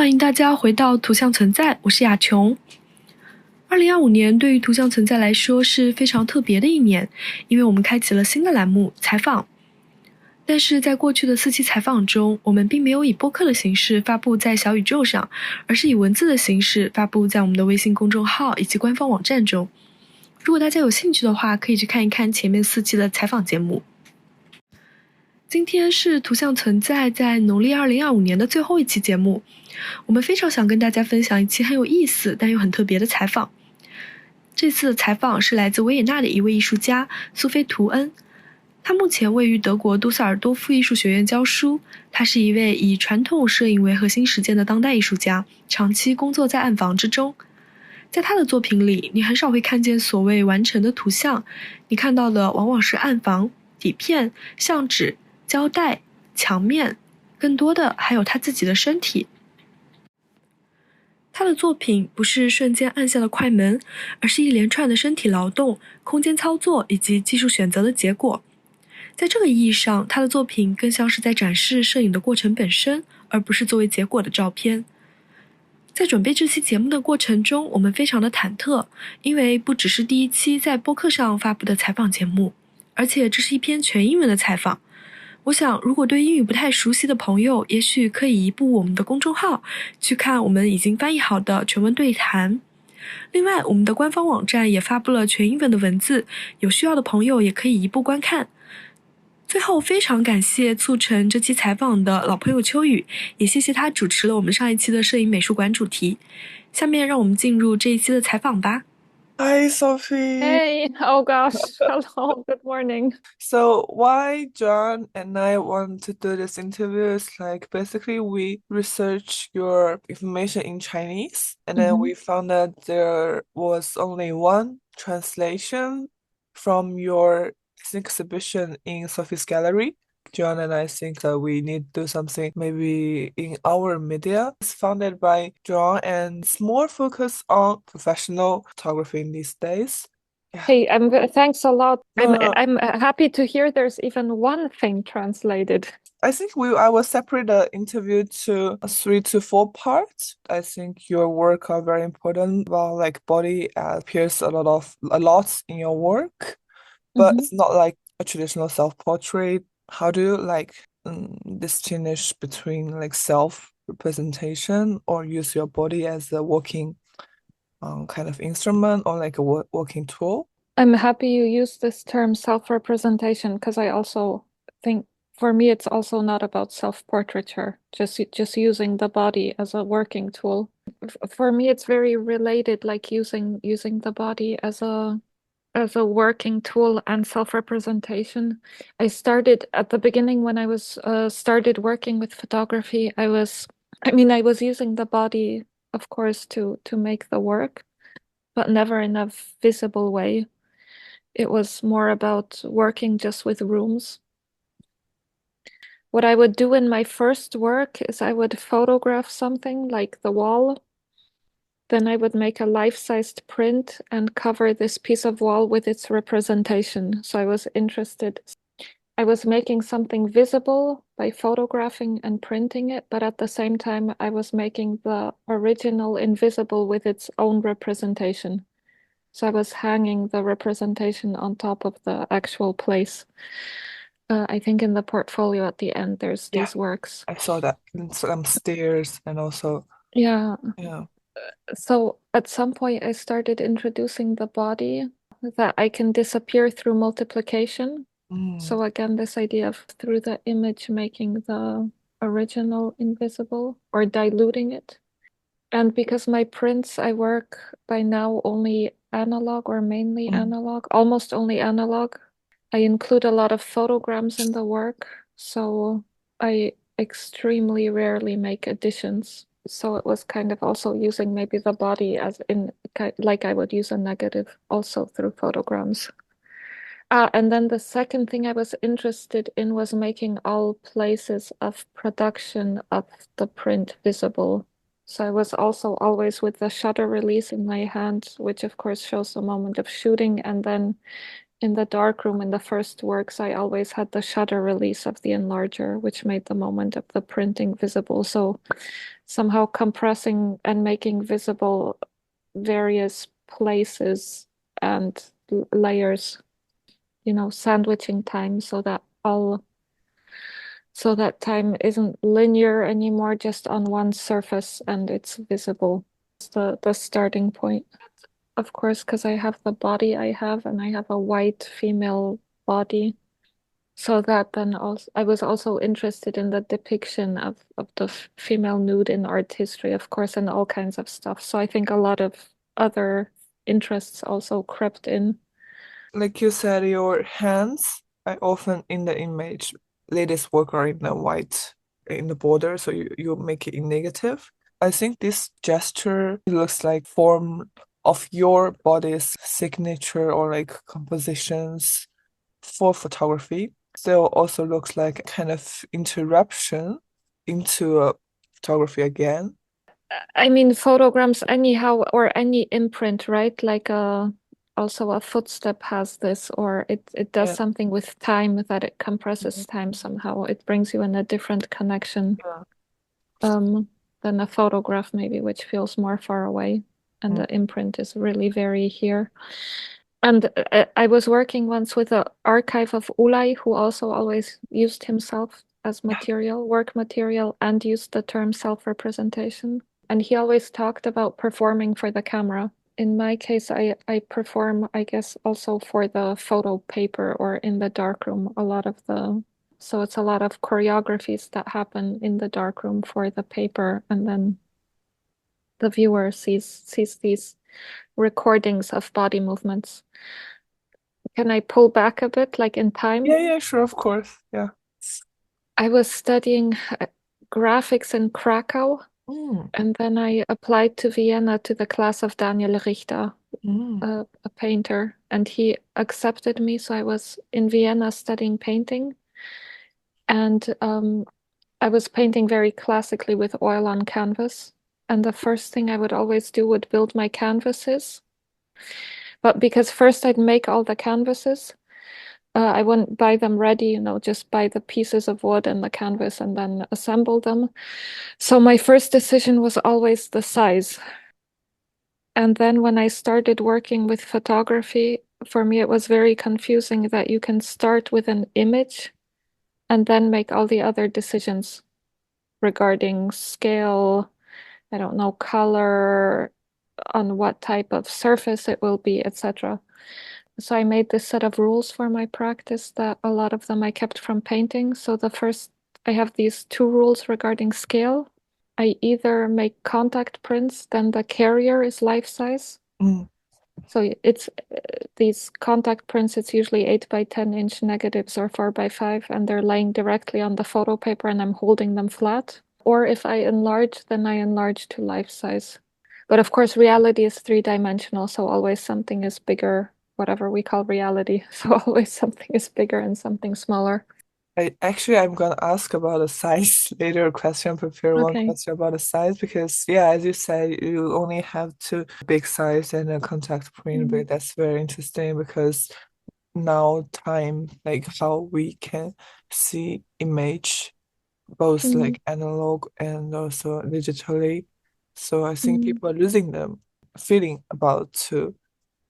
欢迎大家回到图像存在，我是雅琼。2025年对于图像存在来说是非常特别的一年，因为我们开启了新的栏目采访。但是在过去的4期采访中，我们并没有以播客的形式发布在小宇宙上，而是以文字的形式发布在我们的微信公众号以及官方网站中。如果大家有兴趣的话，可以去看一看前面4期的采访节目。今天是图像存在在农历2025年的最后一期节目，我们非常想跟大家分享一期很有意思但又很特别的采访。这次的采访是来自维也纳的一位艺术家苏菲·图恩，他目前位于德国杜塞尔多夫艺术学院教书。他是一位以传统摄影为核心实践的当代艺术家，长期工作在暗房之中。在他的作品里，你很少会看见所谓完成的图像，你看到的往往是暗房、底片、相纸、胶带、墙面，更多的还有他自己的身体。他的作品不是瞬间按下的快门，而是一连串的身体劳动、空间操作以及技术选择的结果。在这个意义上，他的作品更像是在展示摄影的过程本身，而不是作为结果的照片。在准备这期节目的过程中，我们非常的忐忑，因为不只是第1期在播客上发布的采访节目，而且这是一篇全英文的采访。我想，如果对英语不太熟悉的朋友，也许可以移步我们的公众号，去看我们已经翻译好的全文对谈。另外，我们的官方网站也发布了全英文的文字，有需要的朋友也可以移步观看。最后，非常感谢促成这期采访的老朋友秋雨，也谢谢他主持了我们上一期的摄影美术馆主题。下面让我们进入这一期的采访吧。Hi, Sophie. Hey, oh gosh, hello, good morning. So why John and I want to do this interview is like basically we research your information in Chinese and then we found that there was only one translation from your exhibition in Sophie's gallery. John and I think that we need to do something maybe in our media. It's founded by John and it's more focused on professional photography in these days. Hey, thanks a lot. No. I'm happy to hear there's even one thing translated. I think I will separate the interview to 3 to 4 parts. I think your work are very important. Well, like body appears a lot in your work, but it's not like a traditional self-portrait. How do you distinguish between like self-representation or use your body as a working kind of instrument or like a working tool? I'm happy you use this term self-representation because I also think for me it's also not about self-portraiture, just using the body as a working tool. For me, it's very related, like using the body as a working tool and self-representation. I started at the beginning when I was started working with photography. I was using the body, of course, to make the work, but never in a visible way. It was more about working just with rooms. What I would do in my first work is I would photograph something like the wall. Then I would make a life-sized print and cover this piece of wall with its representation. So I was making something visible by photographing and printing it, but at the same time, I was making the original invisible with its own representation. So I was hanging the representation on top of the actual place. I think in the portfolio at the end, there's these works. I saw that. Some stairs and also. Yeah. Yeah. So at some point, I started introducing the body that I can disappear through multiplication. So again, this idea of through the image making the original invisible or diluting it. And because my prints, I work by now only analog or mainly analog, almost only analog. I include a lot of photograms in the work, so I extremely rarely make additions. So it was kind of also using maybe the body as in like I would use a negative also through photograms. And then the second thing I was interested in was making all places of production of the print visible. So I was also always with the shutter release in my hand, which of course shows the moment of shooting. And then in the darkroom, in the first works, I always had the shutter release of the enlarger, which made the moment of the printing visible. So somehow compressing and making visible various places and layers, sandwiching time so that time isn't linear anymore, just on one surface and it's visible. It's the starting point. Of course, because I have the body I have, and I have a white female body. So that then also, I was also interested in the depiction of the female nude in art history, of course, and all kinds of stuff. So I think a lot of other interests also crept in. Like you said, your hands are often in the image. Latest work are in the white, in the border, so you make it in negative. I think this gesture looks like form of your body's signature or like compositions for photography. Still also looks like kind of interruption into photography again. I mean, photograms anyhow, or any imprint, right? Like also a footstep has this, or it does something with time, that it compresses time somehow. It brings you in a different connection than a photograph maybe, which feels more far away. And the imprint is really very here. And I was working once with an archive of Ulay, who also always used himself as material, work material, and used the term self-representation. And he always talked about performing for the camera. In my case, I perform, I guess, also for the photo paper or in the darkroom. So it's a lot of choreographies that happen in the darkroom for the paper, and then the viewer sees these recordings of body movements. Can I pull back a bit, like in time? Yeah, sure, of course. Yeah. I was studying graphics in Krakow, and then I applied to Vienna to the class of Daniel Richter, a painter, and he accepted me. So I was in Vienna studying painting, and I was painting very classically with oil on canvas. And the first thing I would always do would build my canvases. But because first I'd make all the canvases, I wouldn't buy them ready, just buy the pieces of wood and the canvas and then assemble them. So my first decision was always the size. And then when I started working with photography, for me, it was very confusing that you can start with an image and then make all the other decisions regarding scale, I don't know, color, on what type of surface it will be, etc. So I made this set of rules for my practice that a lot of them I kept from painting. So I have these 2 rules regarding scale. I either make contact prints, then the carrier is life size. So it's these contact prints, it's usually 8 by 10 inch negatives or 4 by 5, and they're laying directly on the photo paper and I'm holding them flat. Or if I enlarge, then I enlarge to life size. But of course, reality is 3-dimensional, so always something is bigger, whatever we call reality. So always something is bigger and something smaller. I'm gonna ask about the size later. Prepare one question about the size, because as you said, you only have 2 big size and a contact print, but that's very interesting because now time, like how we can see image both like analog and also digitally. So I think people are losing the feeling about to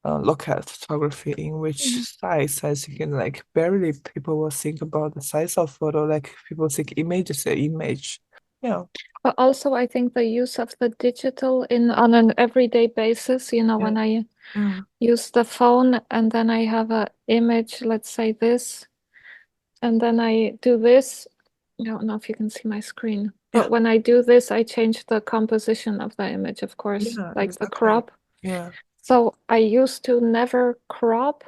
look at photography in which size. I think like barely people will think about the size of photo, like people think image is an image. Yeah. But also I think the use of the digital on an everyday basis, when I use the phone and then I have an image, let's say this, and then I do this. I don't know if you can see my screen, but when I do this, I change the composition of the image, of course, like the crop. Yeah. So I used to never crop,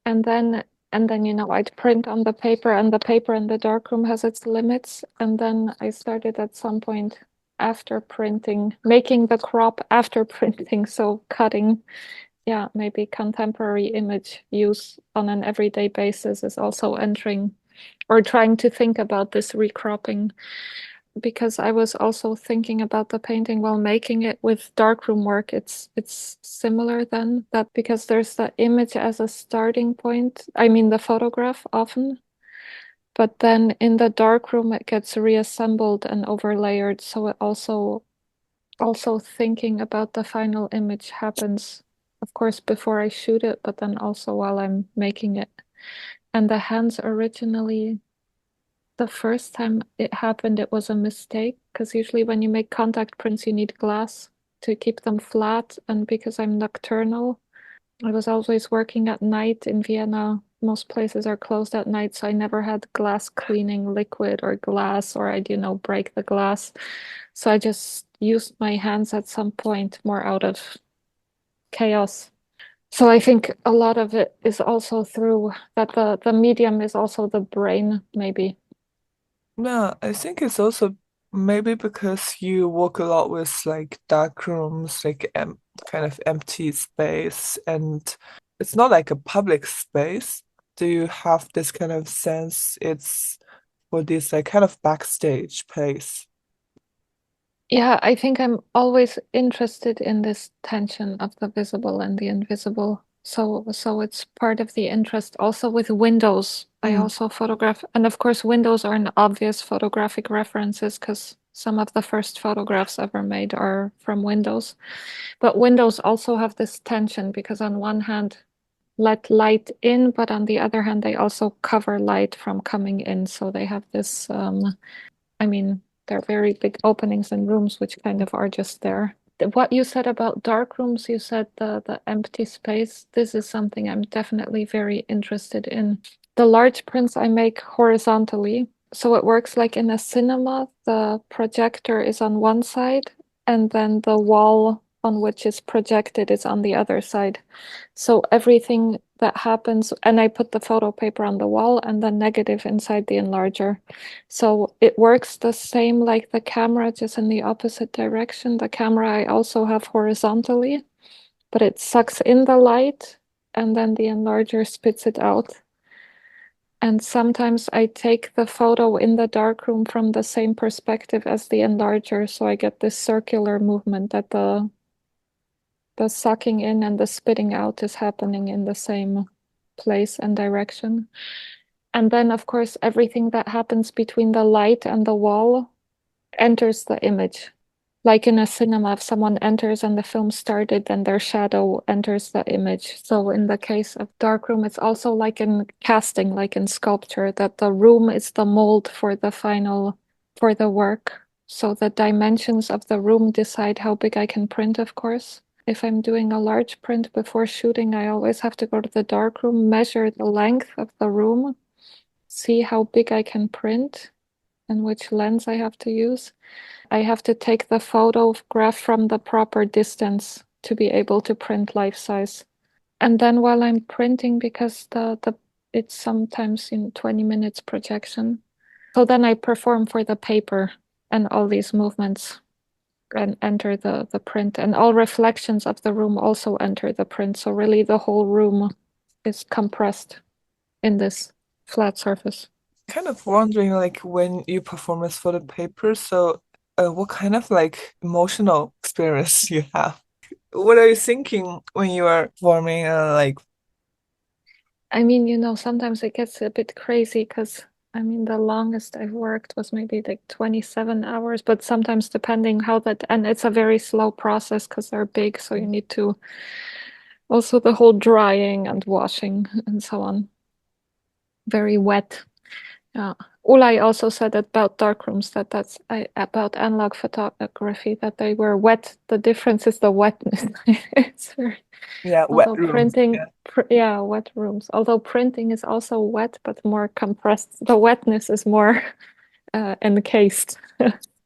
and then I'd print on the paper, and the paper in the darkroom has its limits. And then I started at some point after printing, making the crop after printing, so cutting. Yeah, maybe contemporary image use on an everyday basis is also entering, or trying to think about this recropping. because I was also thinking about the painting while making it with darkroom work. It's similar then, that because there's the image as a starting point, I mean the photograph often, but then in the darkroom it gets reassembled and overlayered. So it also thinking about the final image happens, of course, before I shoot it, but then also while I'm making it. And the hands originally, the first time it happened, it was a mistake, because usually when you make contact prints, you need glass to keep them flat. And because I'm nocturnal, I was always working at night in Vienna. Most places are closed at night, so I never had glass cleaning liquid or glass, or I'd, break the glass. So I just used my hands at some point more out of chaos. So I think a lot of it is also through that the medium is also the brain, maybe. Yeah, I think it's also maybe because you work a lot with like dark rooms, like kind of empty space, and it's not like a public space. Do you have this kind of sense it's for this like kind of backstage place? Yeah, I think I'm always interested in this tension of the visible and the invisible. So it's part of the interest. Also with windows, I also photograph, and of course windows are an obvious photographic references because some of the first photographs ever made are from windows. But windows also have this tension because on one hand, let light in, but on the other hand, they also cover light from coming in. So they have this, they're very big openings in rooms, which kind of are just there. What you said about dark rooms, you said the empty space. This is something I'm definitely very interested in. The large prints I make horizontally. So it works like in a cinema, the projector is on one side and then the wall on which is projected is on the other side. So everything that happens, and I put the photo paper on the wall and the negative inside the enlarger. So it works the same like the camera, just in the opposite direction. The camera I also have horizontally, but it sucks in the light and then the enlarger spits it out. And sometimes I take the photo in the darkroom from the same perspective as the enlarger, so I get this circular movement that the sucking in and the spitting out is happening in the same place and direction. And then, of course, everything that happens between the light and the wall enters the image. Like in a cinema, if someone enters and the film started, then their shadow enters the image. So in the case of darkroom, it's also like in casting, like in sculpture, that the room is the mold for the work. So the dimensions of the room decide how big I can print, of course. If I'm doing a large print before shooting, I always have to go to the darkroom, measure the length of the room, see how big I can print and which lens I have to use. I have to take the photograph from the proper distance to be able to print life size. And then while I'm printing, because it's sometimes in 20 minutes projection, so then I perform for the paper and all these movements and enter the print, and all reflections of the room also enter the print. So really the whole room is compressed in this flat surface. Kind of wondering like when you perform this for the paper, so what kind of like emotional experience you have? What are you thinking when you are performing I mean, sometimes it gets a bit crazy because the longest I've worked was maybe like 27 hours, but sometimes depending and it's a very slow process because they're big, so you need to also the whole drying and washing and so on. Very wet. Yeah. Ulay also said about darkrooms that's about analog photography that they were wet. The difference is the wetness. It's wet although rooms? printing, wet rooms. Although printing is also wet, but more compressed. The wetness is more encased,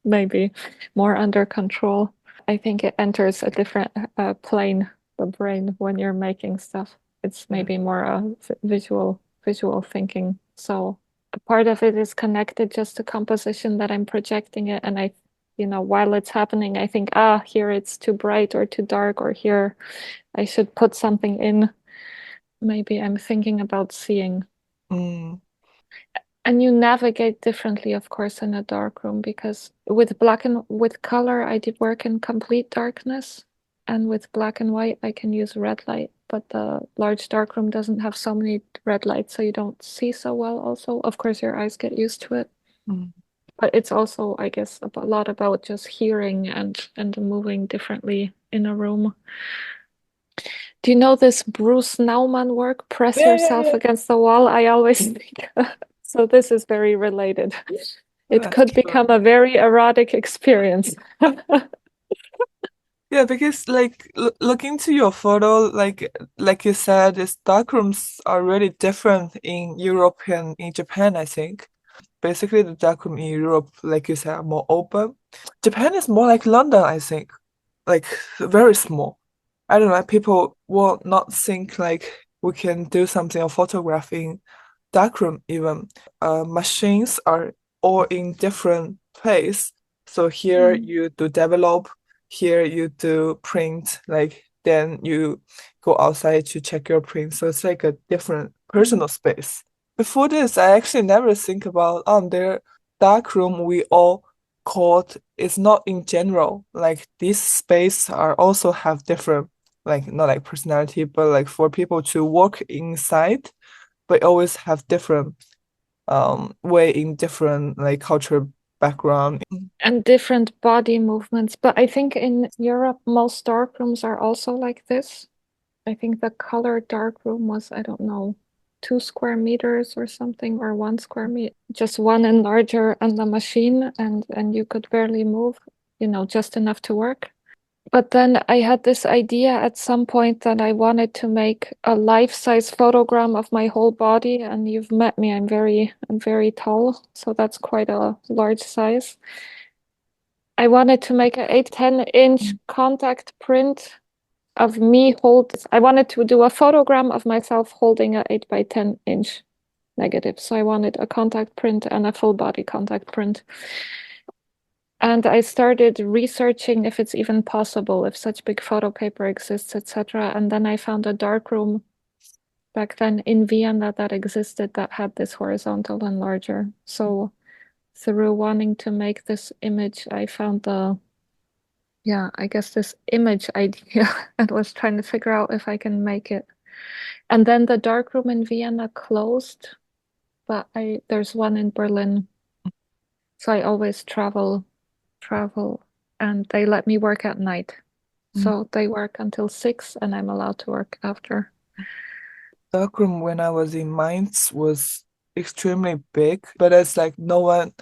maybe more under control. I think it enters a different plane, the brain, when you're making stuff. It's maybe more visual thinking. So a part of it is connected just to composition that I'm projecting it, and while it's happening, I think, here it's too bright or too dark, or here I should put something in. Maybe I'm thinking about seeing. And you navigate differently, of course, in a dark room, because with color, I did work in complete darkness, and with black and white, I can use red light. But the large dark room doesn't have so many red lights, so you don't see so well. Also, of course, your eyes get used to it. But it's also, I guess, a lot about just hearing and moving differently in a room. Do you know this Bruce Nauman work, Press Yourself Against the Wall? I always think so this is very related. It could become a very erotic experience. Yeah, because like looking to your photo, like you said, these dark rooms are really different in Europe and in Japan, I think. Basically, the dark room in Europe, like you said, are more open. Japan is more like London, I think, like very small. I don't know, people will not think like we can do something or photographing darkroom even. Machines are all in different place. So here you do develop, here you do print, like then you go outside to check your print. So it's like a different personal space. Before this, I actually never think about their darkroom we all called is not in general. Like these space are also have different, like not like personality, but like for people to work inside, but always have different way in different like cultural background and different body movements. But I think in Europe, most dark rooms are also like this. I think the color dark room was, I don't know, 2 square meters or something, or 1 square meter, just one and larger on the machine, and you could barely move, just enough to work. But then I had this idea at some point that I wanted to make a life-size photogram of my whole body, and you've met me, I'm very tall, so that's quite a large size. I wanted to make a 10-inch contact print of me I wanted to do a photogram of myself holding a 8 by 10-inch negative. So I wanted a contact print and a full body contact print. And I started researching if it's even possible, if such big photo paper exists, etc. And then I found a darkroom back then in Vienna that existed that had this horizontal enlarger. So through wanting to make this image, I found this image idea and was trying to figure out if I can make it. And then the darkroom in Vienna closed, but there's one in Berlin. So I always travel, and they let me work at night. So they work until 6 and I'm allowed to work after. Darkroom when I was in Mainz was extremely big, but it's like no one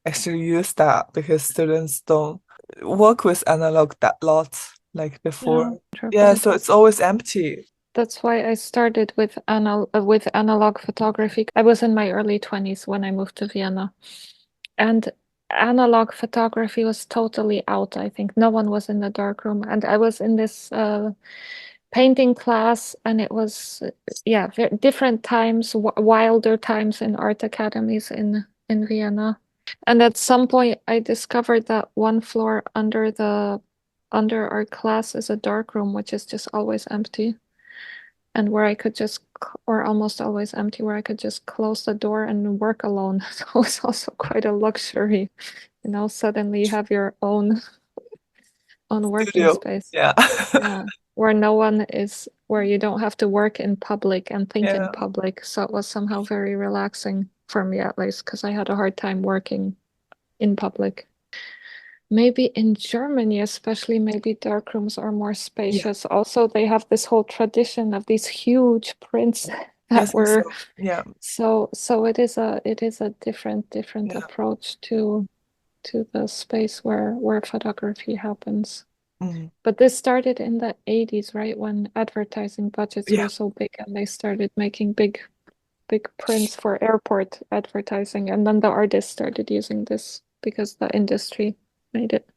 actually used that because students don't work with analog that lot like before. Yeah, so it's always empty. That's why I started with analog photography. I was in my early 20s when I moved to Vienna, and analog photography was totally out. I think no one was in the darkroom, and I was in this painting class, and it was different times, wilder times in art academies in Vienna. And at some point I discovered that one floor under our class is a darkroom, which is just always empty, and where I could just, or almost always empty, where I could just close the door and work alone. So it was also quite a luxury, suddenly you have your own working space. Yeah. Where no one is, where you don't have to work in public and think in public. So it was somehow very relaxing for me, at least, because I had a hard time working in public. Maybe in Germany, especially, maybe darkrooms are more spacious. Yeah. Also, they have this whole tradition of these huge prints that were. So. Yeah. So it is a different approach to the space where photography happens. But this started in the 80s, right? When advertising budgets were so big, and they started making big prints for airport advertising, and then the artists started using this because the industry made it.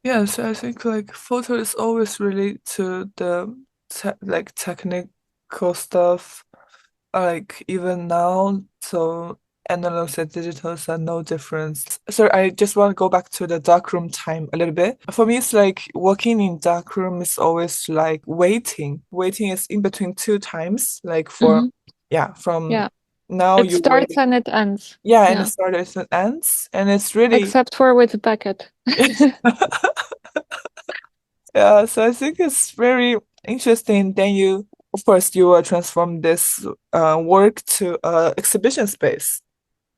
Yeah, so I think like photo is always related to the technical stuff, like even now. So analogs and digitals are no difference. Sorry, I just want to go back to the darkroom time a little bit. For me, it's like working in darkroom is always like waiting. Waiting is in between 2 times, like for from now It starts and it ends. And it starts and ends, and it's really except for with Beckett. Yeah, so I think it's very interesting. Then you, of course, you will transform this work to exhibition space.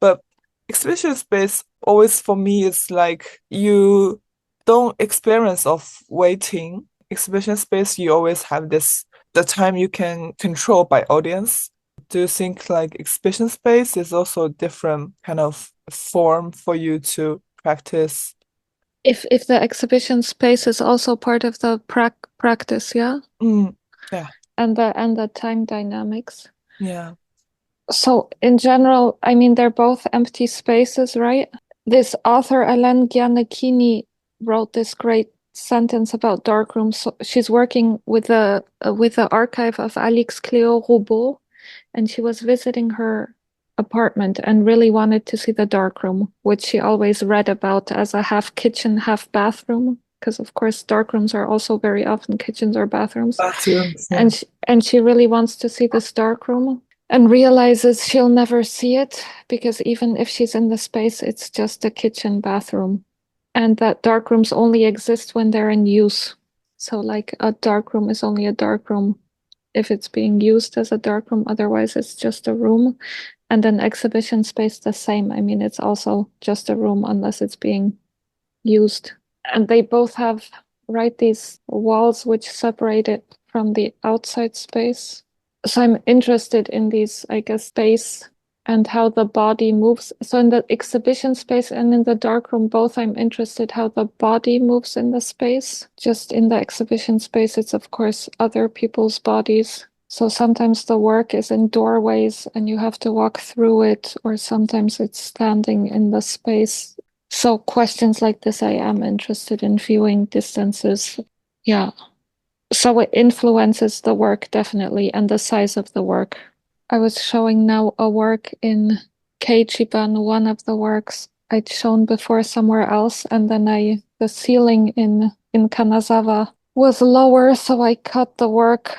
But exhibition space always for me is like you don't experience of waiting. Exhibition space, you always have the time you can control by audience. Do you think like exhibition space is also a different kind of form for you to practice? If the exhibition space is also part of the practice, yeah? Yeah. And the time dynamics. Yeah. So in general, I mean, they're both empty spaces, right? This author, Hélène Giannichini, wrote this great sentence about darkrooms. So she's working with the archive of Alix Cléo Roubaud, and she was visiting her apartment and really wanted to see the darkroom, which she always read about as a half kitchen, half bathroom, because of course darkrooms are also very often kitchens or bathrooms. Bathrooms, yeah. And she really wants to see this darkroom and realizes she'll never see it because even if she's in the space, it's just a kitchen bathroom, and that darkrooms only exist when they're in use. So like a darkroom is only a darkroom if it's being used as a darkroom, otherwise it's just a room. And an exhibition space the same. I mean, it's also just a room unless it's being used. And they both have, right, these walls which separate it from the outside space. So I'm interested in these, I guess, space and how the body moves. So in the exhibition space and in the darkroom, both, I'm interested how the body moves in the space. Just in the exhibition space, it's of course other people's bodies. So sometimes the work is in doorways and you have to walk through it, or sometimes it's standing in the space. So questions like this, I am interested in viewing distances. Yeah. So it influences the work definitely, and the size of the work. I was showing now a work in Keijiban, one of the works I'd shown before somewhere else, and then the ceiling in Kanazawa was lower, so I cut the work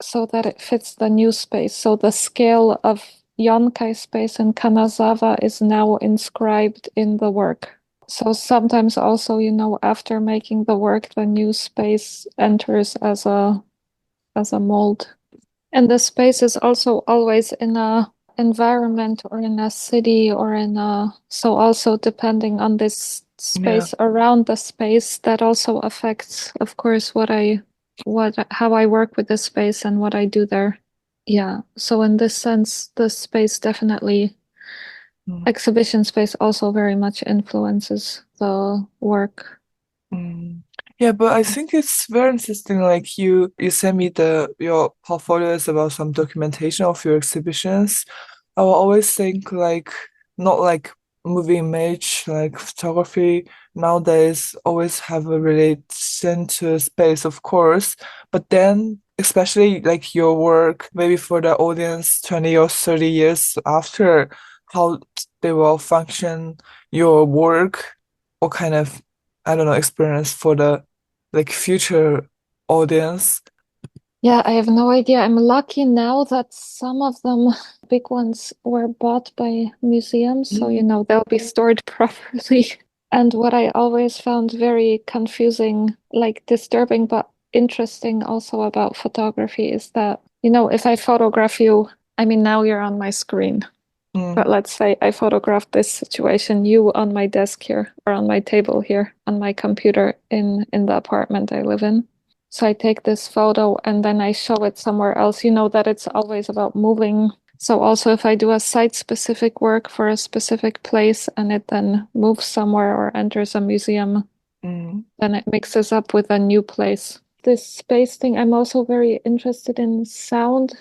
so that it fits the new space. So the scale of Yonkai space in Kanazawa is now inscribed in the work. So sometimes also, after making the work, the new space enters as a mold. And the space is also always in a environment or in a city or so also depending on this space around the space, that also affects, of course, how I work with the space and what I do there. Yeah. So in this sense, the space definitely, exhibition space also very much influences the work. Yeah, but I think it's very interesting. Like you sent me your portfolios about some documentation of your exhibitions. I will always think like not like movie image, like photography nowadays always have a relation to space, of course. But then especially like your work, maybe for the audience 20 or 30 years after, how they will function your work, what kind of, I don't know, experience for the like future audience. Yeah, I have no idea. I'm lucky now that some of them, big ones, were bought by museums, so they'll be stored properly. And what I always found very confusing, like disturbing but interesting also about photography, is that, if I photograph you, I mean, now you're on my screen. But let's say I photographed this situation, you on my desk here, or on my table here, on my computer in the apartment I live in. So I take this photo and then I show it somewhere else. You know that it's always about moving. So also if I do a site-specific work for a specific place and it then moves somewhere or enters a museum, then it mixes up with a new place. This space thing, I'm also very interested in sound.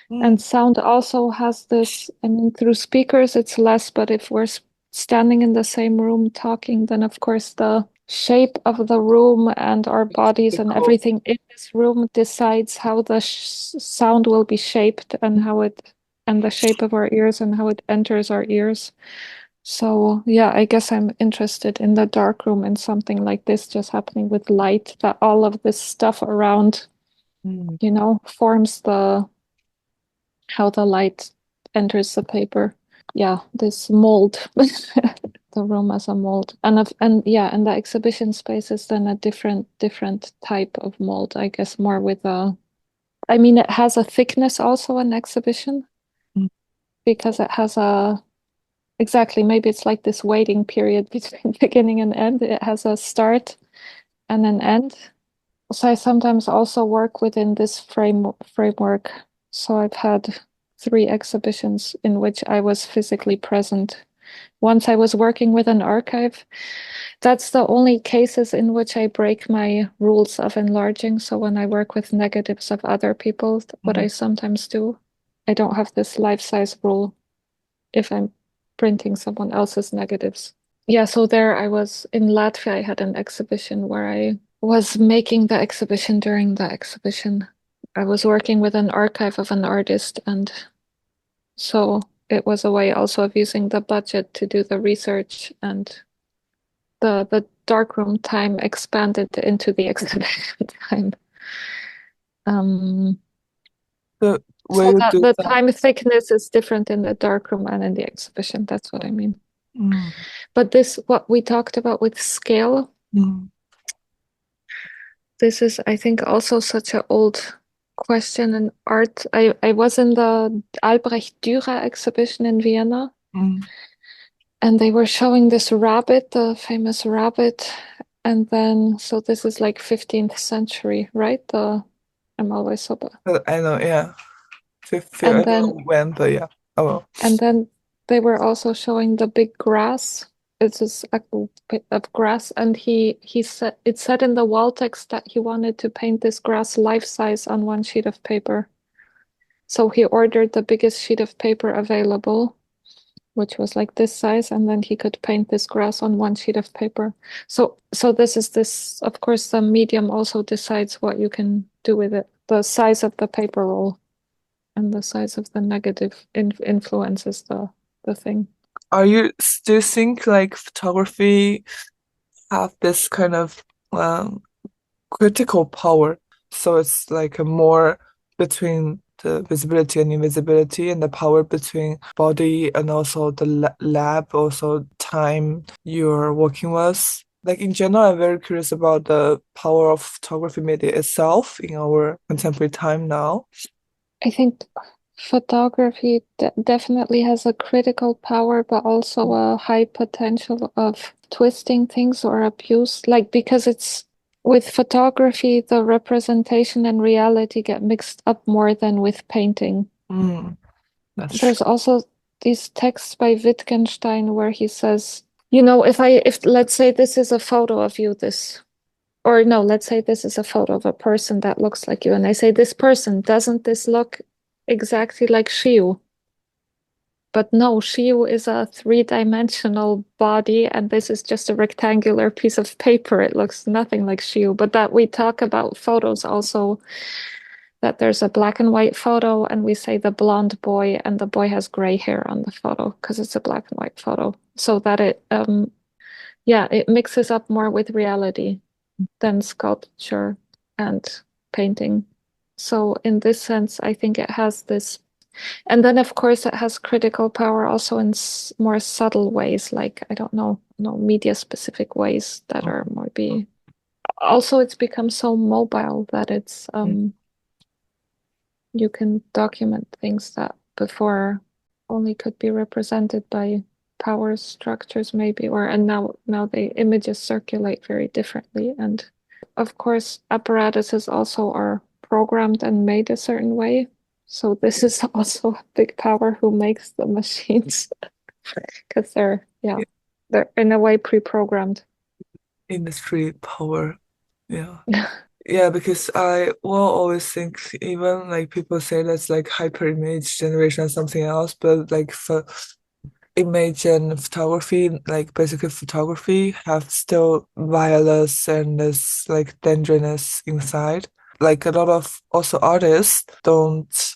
And sound also has this, I mean, through speakers it's less, but if we're standing in the same room talking, then of course the shape of the room and our bodies and everything in this room decides how the sound will be shaped and and the shape of our ears and how it enters our ears. So yeah, I guess I'm interested in the dark room and something like this just happening with light, that all of this stuff around, forms how the light enters the paper. Yeah, this mold, the room as a mold, and the exhibition space is then a different type of mold, I guess, more with it has a thickness also in exhibition, because it has maybe it's like this waiting period between beginning and end. It has a start and an end. So I sometimes also work within this framework. So I've had 3 exhibitions in which I was physically present. Once I was working with an archive. That's the only cases in which I break my rules of enlarging. So when I work with negatives of other people, what I sometimes do, I don't have this life-size rule if I'm printing someone else's negatives. Yeah, so there I was in Latvia. I had an exhibition where I was making the exhibition during the exhibition. I was working with an archive of an artist, and so it was a way also of using the budget to do the research, and the darkroom time expanded into the exhibition time. The way So you do the that. time thickness is different in the darkroom and in the exhibition. That's what I mean. But this, what we talked about with scale, this is, I think, also such an old question in art. I was in the Albrecht Dürer exhibition in Vienna, and they were showing this rabbit, the famous rabbit. And then, so this is like 15th century, right? I'm always so bad. I know, yeah. And then, but yeah. Oh well. And then they were also showing the big grass. It's just a bit of grass, and he said, it said in the wall text that he wanted to paint this grass life-size on one sheet of paper. So he ordered the biggest sheet of paper available, which was like this size, and then he could paint this grass on one sheet of paper. So this, of course, the medium also decides what you can do with it. The size of the paper roll and the size of the negative influences the thing. Do you think like photography have this kind of critical power? So it's like a more between the visibility and invisibility, and the power between body and also the lab, also time you're working with. Like in general, I'm very curious about the power of photography media itself in our contemporary time now. I think photography definitely has a critical power, but also a high potential of twisting things or abuse. Like, because it's with photography, the representation and reality get mixed up more than with painting. There's also these texts by Wittgenstein where he says, if let's say this is a photo of you, let's say this is a photo of a person that looks like you, and I say, this person, doesn't this look exactly like Shiu? But no, Shiu is a 3-dimensional body, and this is just a rectangular piece of paper. It looks nothing like Shiu. But that we talk about photos also, that there's a black and white photo, and we say the blonde boy, and the boy has gray hair on the photo because it's a black and white photo. So that it mixes up more with reality than sculpture and painting. So in this sense, I think it has this. And then, of course, it has critical power also in more subtle ways, like, I don't know, media-specific ways that are more Also, it's become so mobile that it's you can document things that before only could be represented by power structures, maybe, and now the images circulate very differently. And of course, apparatuses also are programmed and made a certain way. So this is also a big power who makes the machines, because they're in a way pre-programmed. Industry power, yeah. Yeah, because I will always think, even like people say that's like hyper image generation or something else, but like for image and photography, like basically photography have still violence and this like dangerousness inside. Like a lot of also artists don't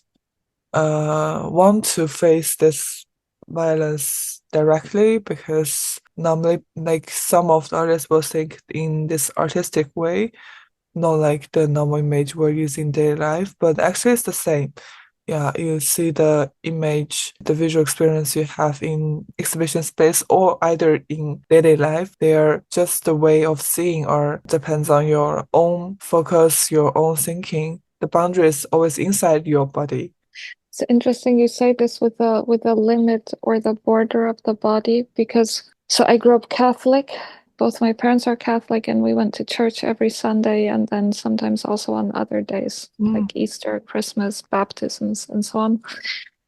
want to face this violence directly, because normally like some of the artists will think in this artistic way, not like the normal image we're using in daily life, but actually it's the same. Yeah, you see the image, the visual experience you have in exhibition space or either in daily life. They're just a way of seeing or depends on your own focus, your own thinking. The boundary is always inside your body. It's interesting you say this with the limit or the border of the body, because so I grew up Catholic. Both my parents are Catholic, and we went to church every Sunday, and then sometimes also on other days, like Easter, Christmas, baptisms, and so on.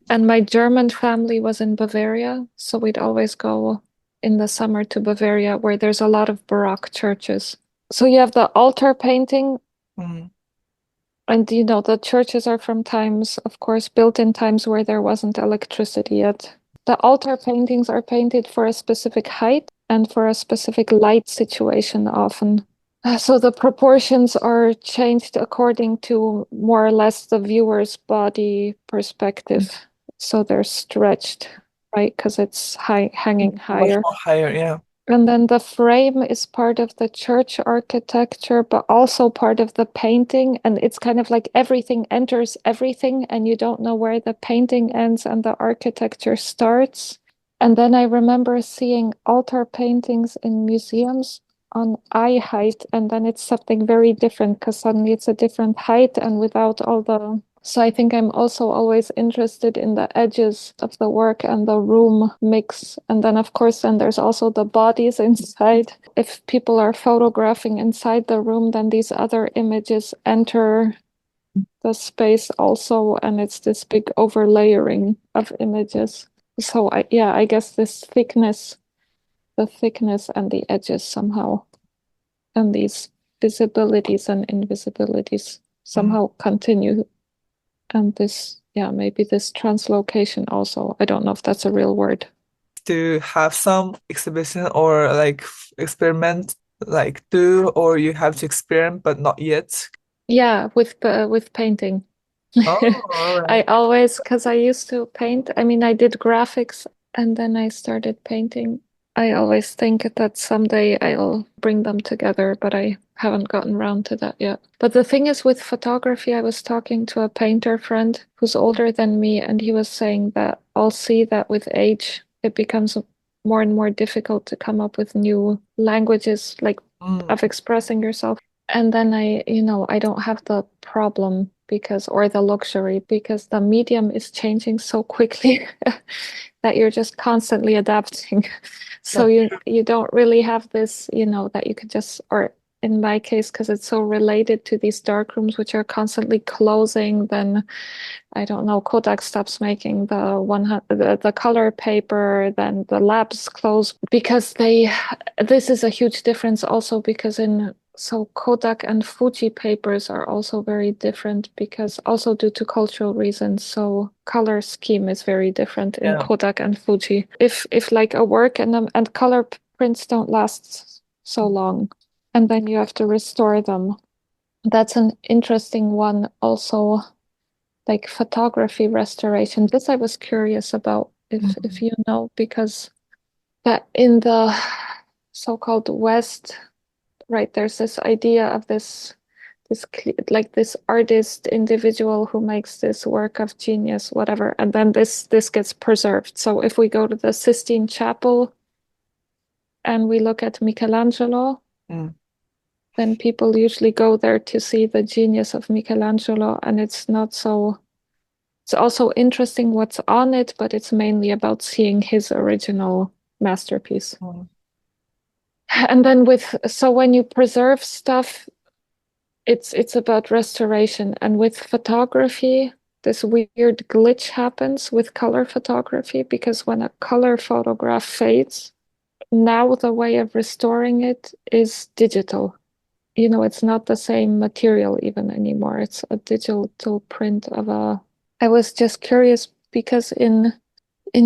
And my German family was in Bavaria, so we'd always go in the summer to Bavaria, where there's a lot of Baroque churches. So you have the altar painting, and the churches are from times, of course, built in times where there wasn't electricity yet. The altar paintings are painted for a specific height and for a specific light situation often. So the proportions are changed according to more or less the viewer's body perspective. So they're stretched, right? Because it's hanging higher. Much more higher, yeah. And then the frame is part of the church architecture, but also part of the painting. And it's kind of like everything enters everything, and you don't know where the painting ends and the architecture starts. And then I remember seeing altar paintings in museums on eye height, and then it's something very different because suddenly it's a different height and without all the... So I think I'm also always interested in the edges of the work and the room mix. And then, of course, then there's also the bodies inside. If people are photographing inside the room, then these other images enter the space also, and it's this big overlayering of images. So I guess this thickness, the thickness and the edges somehow, and these visibilities and invisibilities somehow continue. And this, maybe this translocation also. I don't know if that's a real word. To have some exhibition or like experiment, like do, or you have to experiment, but not yet. Yeah, with painting. Oh, all right. I always, because I used to paint. I mean, I did graphics and then I started painting. I always think that someday I'll bring them together, but I haven't gotten around to that yet. But the thing is with photography, I was talking to a painter friend who's older than me, and he was saying that I'll see that with age, it becomes more and more difficult to come up with new languages, like of expressing yourself. And then I don't have the problem or the luxury, because the medium is changing so quickly that you're just constantly adapting. So you don't really have this, that you could just, or in my case, because it's so related to these dark rooms, which are constantly closing, then I don't know, Kodak stops making the color paper, then the labs close, because this is a huge difference also, because so Kodak and Fuji papers are also very different, because also due to cultural reasons. So color scheme is very different in Kodak and Fuji. If like a work and color prints don't last so long, and then you have to restore them. That's an interesting one also, like photography restoration. This I was curious about, if you know, because that in the so-called West, right, there's this idea of this artist individual who makes this work of genius, whatever, and then this gets preserved. So if we go to the Sistine Chapel and we look at Michelangelo, then people usually go there to see the genius of Michelangelo, and it's also interesting what's on it, but it's mainly about seeing his original masterpiece. And then when you preserve stuff, it's about restoration. And with photography, this weird glitch happens with color photography, because when a color photograph fades, now the way of restoring it is digital. It's not the same material even anymore. It's a digital print of I was just curious because in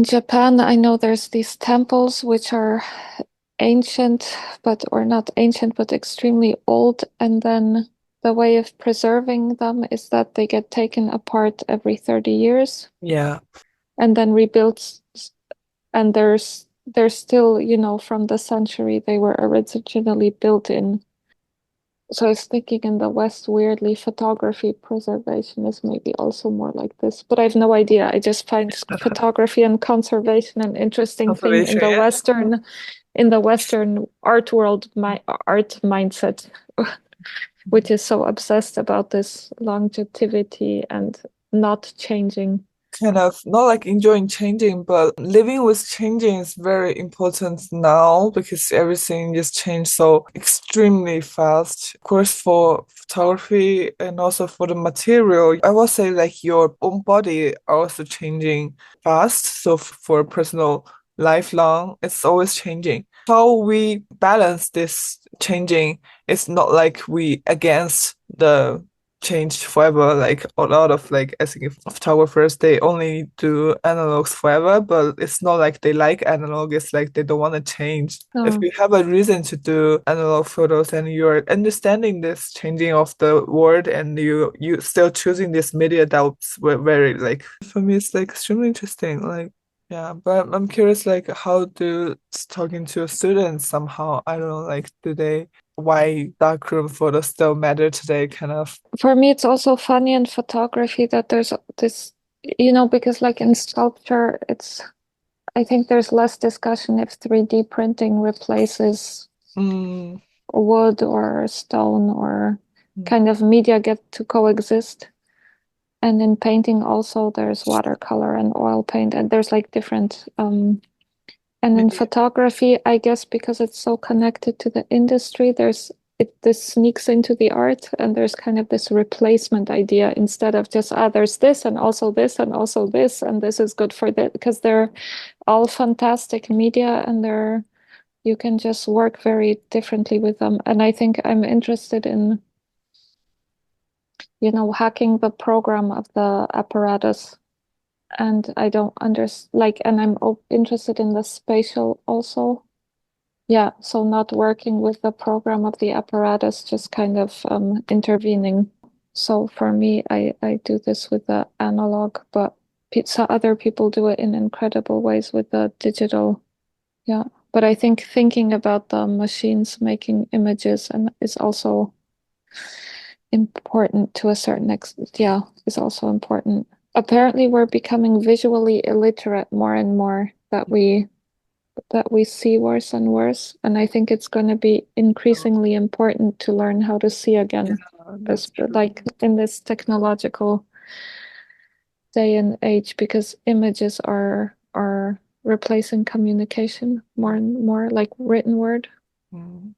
Japan, I know there's these temples which are ancient, or not ancient, but extremely old. And then the way of preserving them is that they get taken apart every 30 years. Yeah. And then rebuilt. And they're still, from the century they were originally built in. So I was thinking in the West, weirdly, photography preservation is maybe also more like this, but I have no idea. I just find photography and conservation an interesting thing in the Western art world, my art mindset, which is so obsessed about this longevity and not changing. Kind of not like enjoying changing, but living with changing is very important now because everything just changed so extremely fast. Of course, for photography and also for the material, I will say like your own body also changing fast. So for personal lifelong, it's always changing. How we balance this changing, it's not like we against the changed forever. Like a lot of like I think photographers they only do analogs forever, but it's not like they like analog, it's like they don't want to change. If you have a reason to do analog photos and you're understanding this changing of the world and you still choosing this media, that's very like for me it's like extremely interesting. Like yeah, but I'm curious like how do talking to students somehow, I don't know, like do they why darkroom photos still matter today kind of. For me, it's also funny in photography that there's this, because like in sculpture, I think there's less discussion if 3D printing replaces wood or stone or kind of media get to coexist. And in painting also there's watercolor and oil paint and there's like different and in photography, I guess because it's so connected to the industry, this sneaks into the art and there's kind of this replacement idea instead of just, there's this and also this and also this, and this is good for that, because they're all fantastic media and you can just work very differently with them. And I think I'm interested in, hacking the program of the apparatus. And I don't understand, and I'm interested in the spatial also. Yeah, so not working with the program of the apparatus, just kind of intervening. So for me, I do this with the analog, but other people do it in incredible ways with the digital. Yeah, but I think thinking about the machines making images is also important to a certain extent. Yeah, is also important. Apparently, we're becoming visually illiterate more and more, that we see worse and worse. And I think it's going to be increasingly important to learn how to see again, like in this technological day and age, because images are replacing communication more and more, like written word. And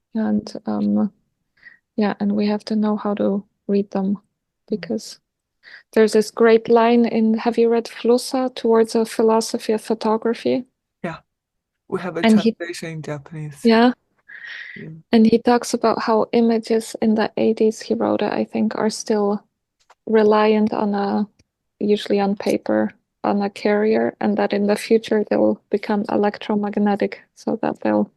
and we have to know how to read them, because there's this great line in, have you read Flussa, Towards a Philosophy of Photography? Yeah, we have a translation in Japanese. Yeah. And he talks about how images in the 80s, he wrote it, I think, are still reliant on usually on paper, on a carrier, and that in the future they'll become electromagnetic, so that they'll,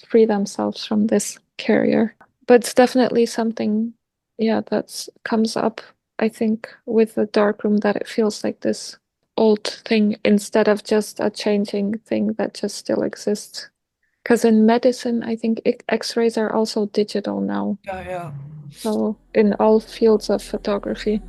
free themselves from this carrier. But it's definitely something, that comes up, I think, with the darkroom, that it feels like this old thing instead of just a changing thing that just still exists. Because in medicine, I think X-rays are also digital now. Yeah. So in all fields of photography.